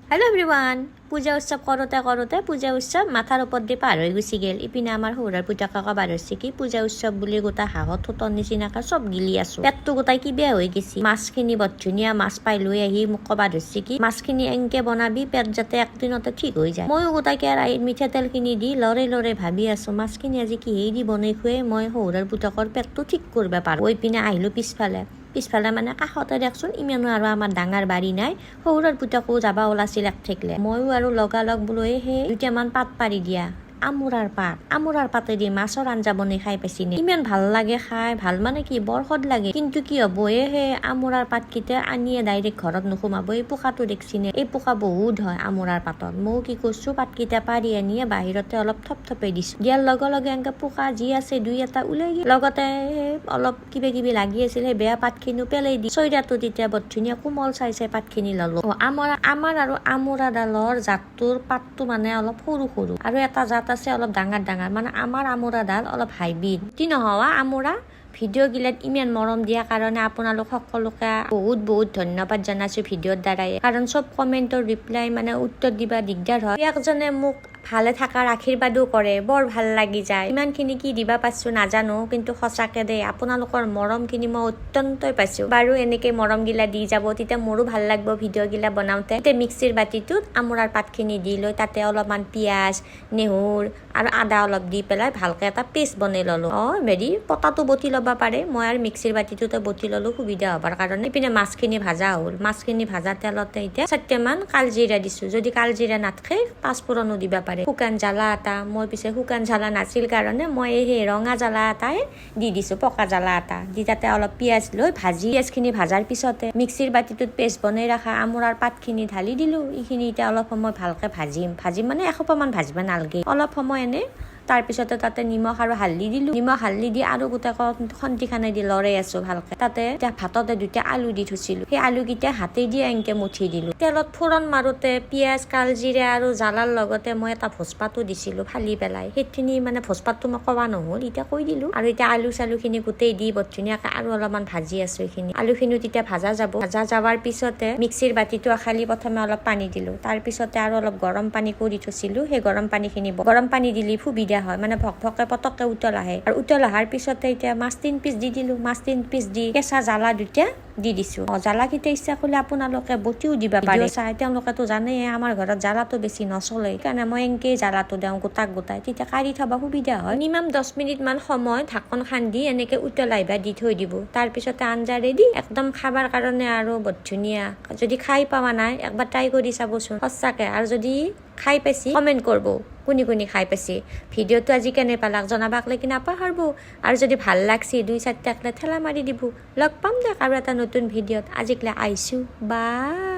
Hello এভৰিওয়ান পূজা উৎসৱ কৰোঁতে পূজা উৎসৱ মাথাৰ ওপৰত দি পাৰ হৈ গুচি গ'ল। ইপিনে আমাৰ সৌৰাৰ পুতেকাকে বাৰ হৈছে কি পূজা উৎসৱ বুলি গোটা হাঁহত ঠোঁটৰ নিচিনাকে চব গিলি আছো। পেটটো গোটাই কি বেয়া হৈ গৈছে। মাছখিনি বৰ ধুনীয়া মাছ পাই লৈ আহি মোক কবা ধৰিছে কি মাছখিনি এনকে বনাবি পেট যাতে একদিনতে ঠিক হৈ যায়। ময়ো গোটাই কেৰাহীত মিঠাতেলখিনি দি লৰে ভাবি আছো মাছখিনি আজি কিহেদি দি বনাই খুৱাই মই সৌৰাৰ পুতেকৰ পেটটো ঠিক কৰিব পাৰো। হৈ পিনে আহিলো পিছফালে মানে কাষতে দেখোন ইমানো আৰু আমাৰ ডাঙৰ বাৰী নাই। সৌৰাৰ পুতেকো যাবা ওলাইছিল এক ঠেকলে। ময়ো আৰু লগালগ বোলো সেই দুটামান পাত পাৰি দিয়া আমুৰাৰ পাতেদি মাছৰ আঞ্জা বনাই খাই পাইছি নে? ইমান ভাল লাগে খাই, ভাল মানে কি বৰ সোৱাদ লাগে। কিন্তু কি হব সেই আমুৰাৰ পাতকেইটা আনিয়ে ডাইৰেক্ট ঘৰত নোসোমাব। এই পোকাটো দেখছি নে? এই পোকা বহুত হয় আমুৰাৰ পাতত। ময়ো কি কৰিছো পাতকেইটা পাৰি আনিয়ে বাহিৰতে অলপ থপথপে দিছো। দিয়াৰ লগে এনেকে পোকা যি আছে দুই এটা ওলাই গিয়ে। লগতে অলপ কিবা লাগি আছিল সেই বেয়া পাতখিনিও পেলাই দি চৈদাটো তেতিয়া বৰ ধুনীয়া কোমল চাই পাতখিনি ললো। আমাৰ আৰু আমুৰাডালৰ জাতটোৰ পাতটো মানে অলপ সৰু আৰু এটা জাত আছে অলপ ডাঙৰ মানে আমাৰ আমুৰাডাল অলপ হাইব্ৰিড। কি নহোৱা আমুৰা ভিডিঅ' গিলাত ইমান মৰম দিয়াৰ কাৰণে আপোনালোক সকলোকে বহুত ধন্যবাদ জনাইছো ভিডিঅ'ৰ দ্বাৰাই। কাৰণ চব কমেণ্টৰ ৰিপ্লাই মানে উত্তৰ দিবা দিগদাৰ হয়। একজনে মোক ভালে থাকাৰ আশীৰ্বাদো কৰে, বৰ ভাল লাগি যায়। ইমানখিনি কি দিবা পাইছো নাজানো, কিন্তু সঁচাকে দেই আপোনালোকৰ মৰমখিনি মই অত্যন্তই পাইছো। বাৰু এনেকে মৰম গিলা দি যাব তেতিয়া মোৰো ভাল লাগব ভিডিঅ' গিলা বনাওঁতে। মিক্সিৰ বাতিটোত আমুৰাৰ পাতখিনি দি লৈ তাতে অলপমান পিঁয়াজ নেহুৰ আৰু আদা অলপ দি পেলাই ভালকে এটা পেষ্ট বনাই ললো। পটাটো বটি ল'ব পাৰে, মই আৰু মিক্সিৰ বাতিটোতে বটি ললো সুবিধা হবৰ কাৰণে। ইপিনে মাছখিনি ভাজা হ'ল। মাছখিনি ভাজা তেলতে এতিয়া 4টামান কালজিৰা দিছো। যদি কালজিৰা নাথাকে পাঁচফোৰণো দিবা পাৰে। শুকান জ্বালা এটা, মই পিছে শুকান জ্বালা নাছিল কাৰণে মই সেই ৰঙা জ্বালা এটাই দি দিছো, পকা জ্বালা এটা দি তাতে অলপ পিঁয়াজ লৈ ভাজি পিঁয়াজখিনি ভাজাৰ পিছতে মিক্সিৰ বাতিটোত পেষ্ট বনাই ৰখা আমুৰাৰ পাতখিনি ঢালি দিলো। এইখিনি এতিয়া অলপ সময় ভালকে ভাজিম মানে এসোপামান ভাজিব নালাগে, অলপ সময় এনে। তাৰপিছতে তাতে নিমখ আৰু হালধি দিলো। নিমখ হালধি দি আৰু গোটেই খন্তিখানে দি লৰাই আছো ভালকে। তাতে ভাততে 2টা আলু দি থৈছিলো, সেই আলুকেইটা হাতে দি এনেকে মুঠি দিলো। তেলত ফোৰণ মাৰোতে পিঁয়াজ কালজিৰা আৰু জ্বালাৰ লগতে মই এটা ভোজপাতো দিছিলো ফালি পেলাই। সেইখিনি মানে ভোজপাতটো মই কোৱা নহল, এতিয়া কৈ দিলো। আৰু এতিয়া আলু চালুখিনি গোটেই দি বৰ ধুনীয়াকে আৰু অলপমান ভাজি আছো। এইখিনি আলুখিনিও তেতিয়া ভাজা যাবৰ পিছতে মিক্সিৰ বাতিটো খালি প্ৰথমে অলপ পানী দিলো। তাৰপিছতে আৰু অলপ গৰম পানী কৰি থৈছিলো, সেই গৰম পানী দিলি সুবিধা হয়, মানে ভকভকে পটককে উতল আহে। আৰু উতল অহাৰ পিছতে এতিয়া মাছ 3 পিচ দি দিলো। মাছ 3 পিচ দি কেঁচা জ্বালা 2টা দি দিছো। জ্বালাকেইটা ইচ্ছা কৰিলে আপোনালোকে বটিও দিবা পাৰে। চাই তেওঁলোকেতো জানেই আমাৰ ঘৰত জ্বালাটো বেছি নচলে, সেইকাৰণে মই এনেকেই জ্বালাটো দিওঁ গোটাই তেতিয়া কাঢ়ি থব সুবিধা হয়। মিনিমাম 10 মিনিট মান সময় ঢাকন খান্দি এনেকে উতলাইবা দি থৈ দিব। তাৰপিছতে আঞ্জা ৰেডি, একদম খাবাৰ কাৰণে আৰু বৰ ধুনীয়া। যদি খাই পোৱা নাই একবাৰ ট্ৰাই কৰি চাবচোন সঁচাকে। আৰু যদি খাই পাইছি কমেণ্ট করব কোনি খাই পাইছি। ভিডিঅ'টো আজি কেনে পালাক জনাবাক লাগি নাপাহৰব। আৰু যদি ভাল লাগছি 2-4টাকলে ঠেলা মাৰি দিব। লগ পাম দিয়ক আৰু এটা নতুন ভিডিঅ'ত। আজিকলে আইছো, বাই।